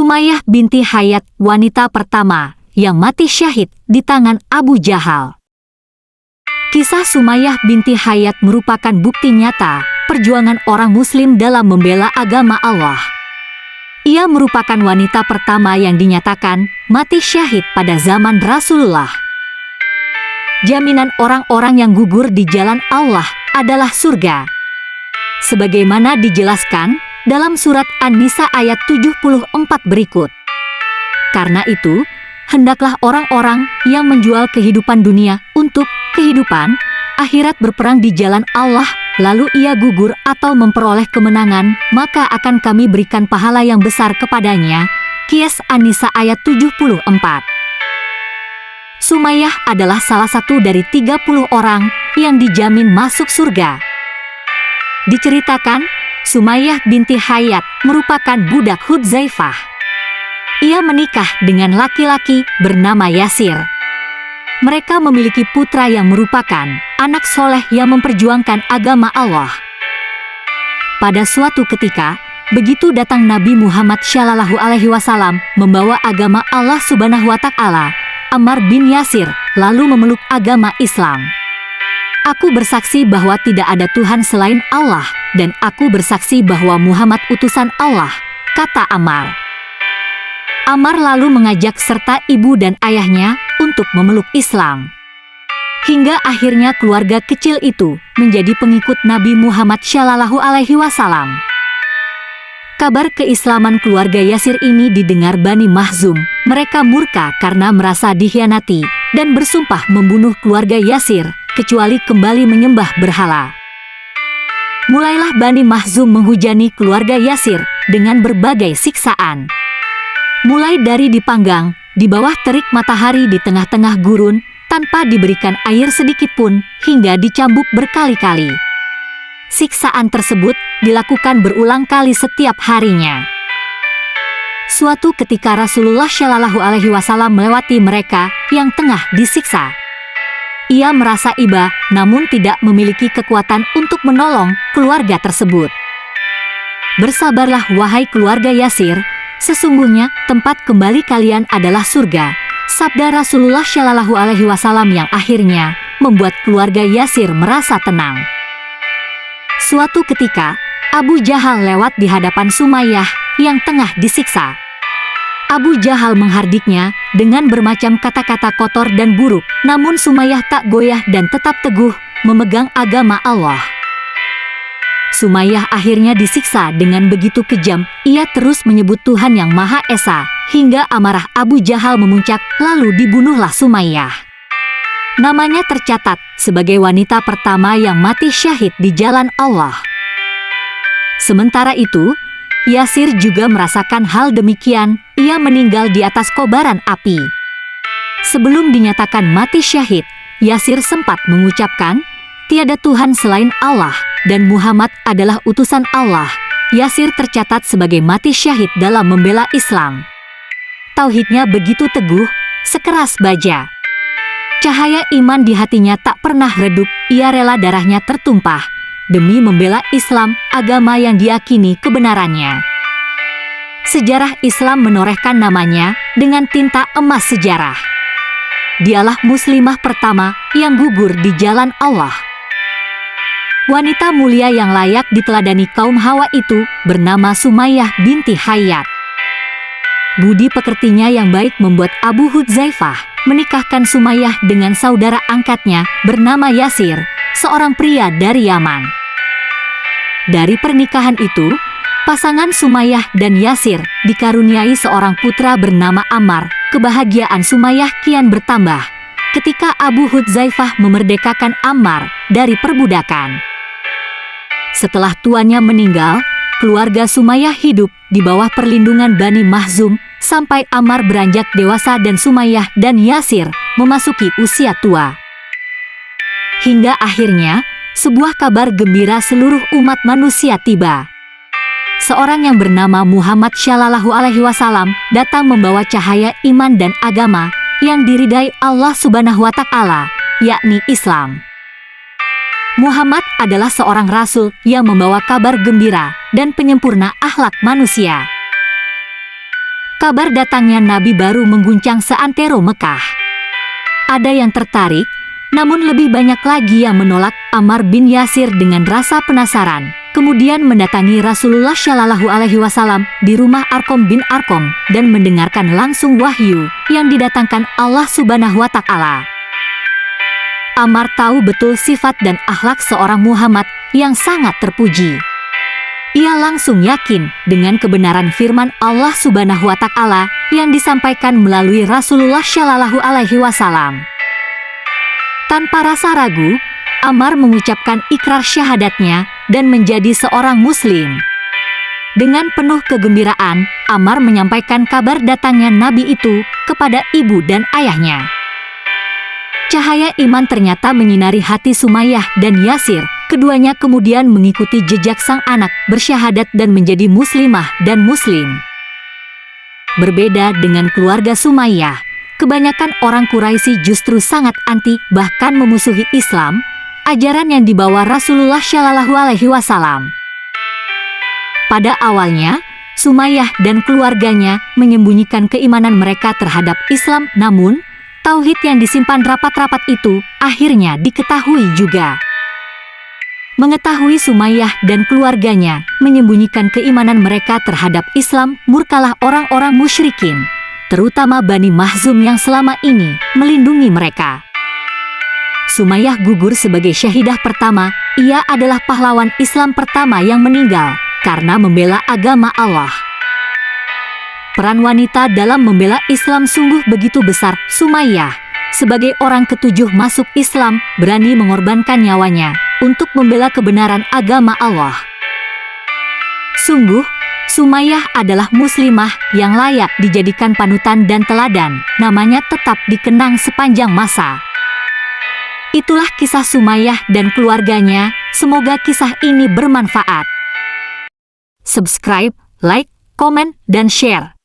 Sumayyah binti Hayat, wanita pertama yang mati syahid di tangan Abu Jahal. Kisah Sumayyah binti Hayat merupakan bukti nyata perjuangan orang Muslim dalam membela agama Allah. Ia merupakan wanita pertama yang dinyatakan mati syahid pada zaman Rasulullah. Jaminan orang-orang yang gugur di jalan Allah adalah surga. Sebagaimana dijelaskan dalam surat An-Nisa ayat 74 berikut. Karena itu, hendaklah orang-orang yang menjual kehidupan dunia untuk kehidupan akhirat berperang di jalan Allah, lalu ia gugur atau memperoleh kemenangan, maka akan kami berikan pahala yang besar kepadanya. Qiyas An-Nisa ayat 74. Sumayyah adalah salah satu dari 30 orang yang dijamin masuk surga. Diceritakan, Sumayyah binti Hayat merupakan budak Hudzaifah. Ia menikah dengan laki-laki bernama Yasir. Mereka memiliki putra yang merupakan anak soleh yang memperjuangkan agama Allah. Pada suatu ketika, begitu datang Nabi Muhammad SAW membawa agama Allah Subhanahu wa Ta'ala, Ammar bin Yasir lalu memeluk agama Islam. Aku bersaksi bahwa tidak ada Tuhan selain Allah, dan aku bersaksi bahwa Muhammad utusan Allah, kata Ammar. Ammar lalu mengajak serta ibu dan ayahnya untuk memeluk Islam. Hingga akhirnya keluarga kecil itu menjadi pengikut Nabi Muhammad SAW. Kabar keislaman keluarga Yasir ini didengar Bani Makhzum. Mereka murka karena merasa dikhianati dan bersumpah membunuh keluarga Yasir kecuali kembali menyembah berhala. Mulailah Bani Makhzum menghujani keluarga Yasir dengan berbagai siksaan. Mulai dari dipanggang di bawah terik matahari di tengah-tengah gurun tanpa diberikan air sedikit pun, hingga dicambuk berkali-kali. Siksaan tersebut dilakukan berulang kali setiap harinya. Suatu ketika Rasulullah SAW melewati mereka yang tengah disiksa. Ia merasa iba, namun tidak memiliki kekuatan untuk menolong keluarga tersebut. Bersabarlah wahai keluarga Yasir, sesungguhnya tempat kembali kalian adalah surga, sabda Rasulullah SAW yang akhirnya membuat keluarga Yasir merasa tenang. Suatu ketika, Abu Jahal lewat di hadapan Sumayyah yang tengah disiksa. Abu Jahal menghardiknya dengan bermacam kata-kata kotor dan buruk, namun Sumayyah tak goyah dan tetap teguh memegang agama Allah. Sumayyah akhirnya disiksa dengan begitu kejam, ia terus menyebut Tuhan yang Maha Esa, hingga amarah Abu Jahal memuncak, lalu dibunuhlah Sumayyah. Namanya tercatat sebagai wanita pertama yang mati syahid di jalan Allah. Sementara itu, Yasir juga merasakan hal demikian, ia meninggal di atas kobaran api. Sebelum dinyatakan mati syahid, Yasir sempat mengucapkan, tiada Tuhan selain Allah, dan Muhammad adalah utusan Allah. Yasir tercatat sebagai mati syahid dalam membela Islam. Tauhidnya begitu teguh, sekeras baja. Cahaya iman di hatinya tak pernah redup, ia rela darahnya tertumpah demi membela Islam, agama yang diyakini kebenarannya. Sejarah Islam menorehkan namanya dengan tinta emas sejarah. Dialah muslimah pertama yang gugur di jalan Allah. Wanita mulia yang layak diteladani kaum Hawa itu bernama Sumayyah binti Hayat. Budi pekertinya yang baik membuat Abu Hudzaifah menikahkan Sumayyah dengan saudara angkatnya bernama Yasir, seorang pria dari Yaman. Dari pernikahan itu, pasangan Sumayyah dan Yasir dikaruniai seorang putra bernama Ammar. Kebahagiaan Sumayyah kian bertambah ketika Abu Hudzaifah memerdekakan Ammar dari perbudakan. Setelah tuannya meninggal, keluarga Sumayyah hidup di bawah perlindungan Bani Makhzum sampai Ammar beranjak dewasa dan Sumayyah dan Yasir memasuki usia tua. Hingga akhirnya, sebuah kabar gembira seluruh umat manusia tiba. Seorang yang bernama Muhammad SAW datang membawa cahaya iman dan agama yang diridai Allah Subhanahu wa Ta'ala, yakni Islam. Muhammad adalah seorang rasul yang membawa kabar gembira dan penyempurna akhlak manusia. kabar datangnya Nabi baru mengguncang seantero Mekah. Ada yang tertarik, namun lebih banyak lagi yang menolak. Ammar bin Yasir dengan rasa penasaran kemudian mendatangi Rasulullah Shallallahu Alaihi Wasallam di rumah Arqam bin Arqam dan mendengarkan langsung wahyu yang didatangkan Allah Subhanahu wa Ta'ala. Ammar tahu betul sifat dan akhlak seorang Muhammad yang sangat terpuji. Ia langsung yakin dengan kebenaran firman Allah Subhanahu wa Ta'ala yang disampaikan melalui Rasulullah Shallallahu Alaihi Wasallam. Tanpa rasa ragu, Ammar mengucapkan ikrar syahadatnya dan menjadi seorang Muslim. Dengan penuh kegembiraan, Ammar menyampaikan kabar datangnya Nabi itu kepada ibu dan ayahnya. Cahaya iman ternyata menyinari hati Sumayyah dan Yasir. Keduanya kemudian mengikuti jejak sang anak, bersyahadat dan menjadi muslimah dan muslim. Berbeda dengan keluarga Sumayyah, kebanyakan orang Quraisy justru sangat anti, bahkan memusuhi Islam, ajaran yang dibawa Rasulullah Shallallahu Alaihi Wasallam. Pada awalnya, Sumayyah dan keluarganya menyembunyikan keimanan mereka terhadap Islam, namun tauhid yang disimpan rapat-rapat itu akhirnya diketahui juga. Mengetahui Sumayyah dan keluarganya menyembunyikan keimanan mereka terhadap Islam, murkalah orang-orang musyrikin, terutama Bani Mahzum yang selama ini melindungi mereka. Sumayyah gugur sebagai syahidah pertama. Ia adalah pahlawan Islam pertama yang meninggal karena membela agama Allah. Peran wanita dalam membela Islam sungguh begitu besar. Sumayyah, sebagai orang ketujuh masuk Islam, berani mengorbankan nyawanya untuk membela kebenaran agama Allah. Sungguh, Sumayyah adalah muslimah yang layak dijadikan panutan dan teladan. Namanya tetap dikenang sepanjang masa. Itulah kisah Sumayyah dan keluarganya. Semoga kisah ini bermanfaat. Subscribe, like, komen, dan share.